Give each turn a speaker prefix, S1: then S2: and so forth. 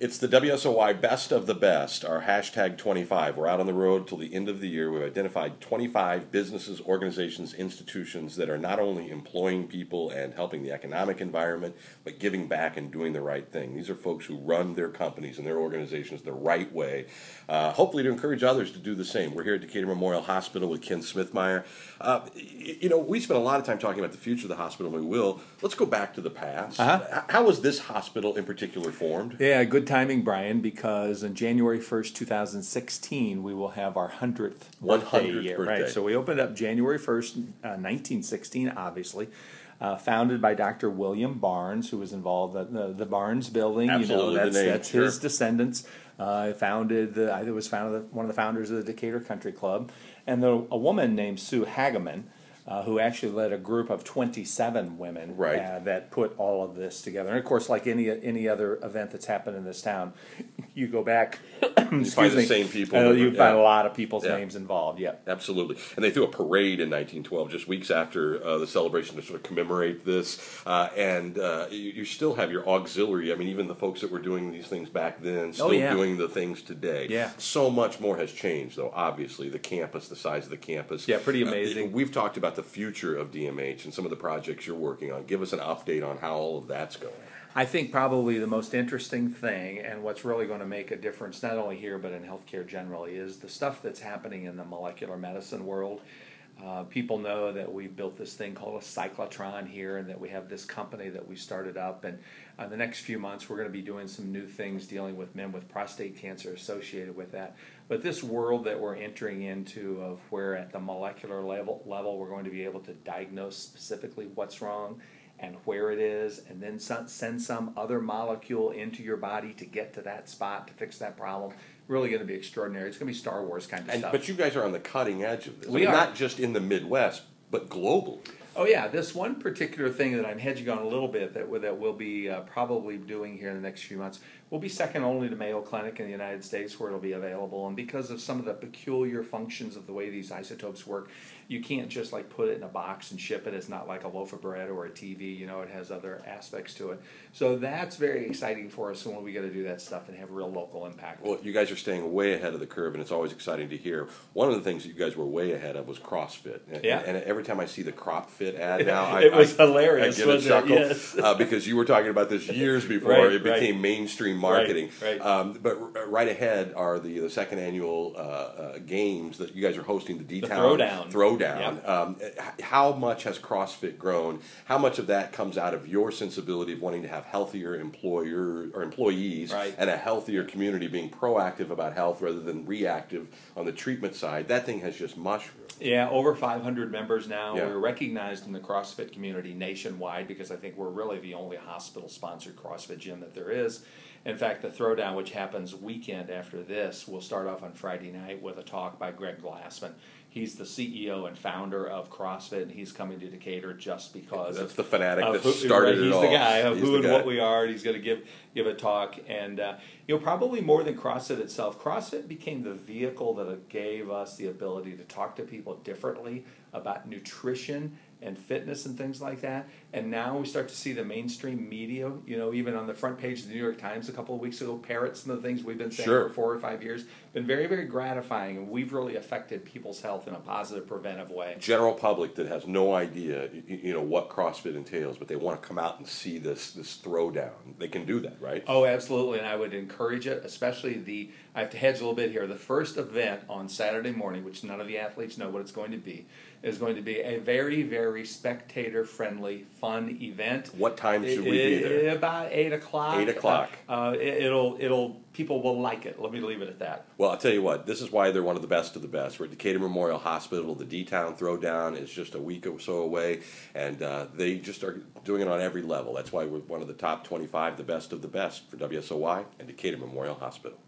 S1: It's the WSOY Best of the Best, our hashtag 25. We're out on the road till the end of the year. We've identified 25 businesses, organizations, institutions that are not only employing people and helping the economic environment, but giving back and doing the right thing. These are folks who run their companies and their organizations the right way, hopefully to encourage others to do the same. We're here at Decatur Memorial Hospital with Ken Smithmeyer. We spent a lot of time talking about the future of the hospital, and we will. Let's go back to the past. How was this hospital in particular formed?
S2: Yeah, good timing, Brian, because on January 1st, 2016, we will have our 100th birthday year. Right, so we opened up January 1st, 1916, obviously. Founded by Dr. William Barnes, who was involved in the Barnes building.
S1: Absolutely,
S2: that's his descendants. I was one of the founders of the Decatur Country Club, and a woman named Sue Hageman, who actually led a group of 27 women that put all of this together. And of course, like any other event that's happened in this town, you go back,
S1: you find the same people.
S2: You find a lot of people's names involved. Yeah,
S1: absolutely. And they threw a parade in 1912, just weeks after the celebration, to sort of commemorate this. You still have your auxiliary. I mean, even the folks that were doing these things back then still doing the things today.
S2: Yeah.
S1: So much more has changed, though. Obviously, the campus, the size of the campus.
S2: Yeah, pretty amazing.
S1: We've talked about the future of DMH and some of the projects you're working on. Give us an update on how all of that's going.
S2: I think probably the most interesting thing, and what's really going to make a difference not only here but in healthcare generally, is the stuff that's happening in the molecular medicine world. People know that we've built this thing called a cyclotron here, and that we have this company that we started up. And the next few months, we're going to be doing some new things dealing with men with prostate cancer associated with that. But this world that we're entering into, of where at the molecular level we're going to be able to diagnose specifically what's wrong and where it is, and then send some other molecule into your body to get to that spot to fix that problem. Really going to be extraordinary. It's going to be Star Wars kind of stuff.
S1: But you guys are on the cutting edge of this.
S2: We are.
S1: Not just in the Midwest, but globally.
S2: Oh yeah, this one particular thing that I'm hedging on a little bit that we'll be probably doing here in the next few months will be second only to Mayo Clinic in the United States, where it'll be available. And because of some of the peculiar functions of the way these isotopes work, you can't just like put it in a box and ship it. It's not like a loaf of bread or a TV. You know, it has other aspects to it. So that's very exciting for us when we get to do that stuff and have real local impact.
S1: Well, you guys are staying way ahead of the curve, and it's always exciting to hear. One of the things that you guys were way ahead of was CrossFit. And every time I see the Crop Fit ad now,
S2: it was hilarious.
S1: I get a chuckle, yes. Because you were talking about this years before it became mainstream marketing.
S2: Right.
S1: But right ahead are the second annual games that you guys are hosting, the D-Town Throwdown. Yep. How much has CrossFit grown? How much of that comes out of your sensibility of wanting to have healthier employees and a healthier community, being proactive about health rather than reactive on the treatment side? That thing has just mushroomed.
S2: Yeah, over 500 members now. Yeah. We're recognized in the CrossFit community nationwide because I think we're really the only hospital-sponsored CrossFit gym that there is. In fact, the Throwdown, which happens weekend after this, will start off on Friday night with a talk by Greg Glassman. He's the CEO and founder of CrossFit, and he's coming to Decatur just because
S1: that's the fanatic that started it all.
S2: He's the guy of who and what we are, and he's going to give a talk. And probably more than CrossFit itself, CrossFit became the vehicle that gave us the ability to talk to people differently about nutrition and fitness and things like that. And now we start to see the mainstream media, even on the front page of the New York Times a couple of weeks ago, parrots and the things we've been saying for 4 or 5 years. Been very, very gratifying, and we've really affected people's health in a positive, preventive way.
S1: General public that has no idea, what CrossFit entails, but they want to come out and see this Throwdown. They can do that, right?
S2: Oh, absolutely, and I would encourage it, especially I have to hedge a little bit here, the first event on Saturday morning, which none of the athletes know what it's going to be, is going to be a very, very spectator-friendly, fun event.
S1: What time should we be there?
S2: About 8 o'clock.
S1: 8 o'clock.
S2: People will like it. Let me leave it at that.
S1: Well, I'll tell you what, this is why they're one of the best of the best. We're at Decatur Memorial Hospital. The D-Town Throwdown is just a week or so away, and they just are doing it on every level. That's why we're one of the top 25, the best of the best for WSOY and Decatur Memorial Hospital.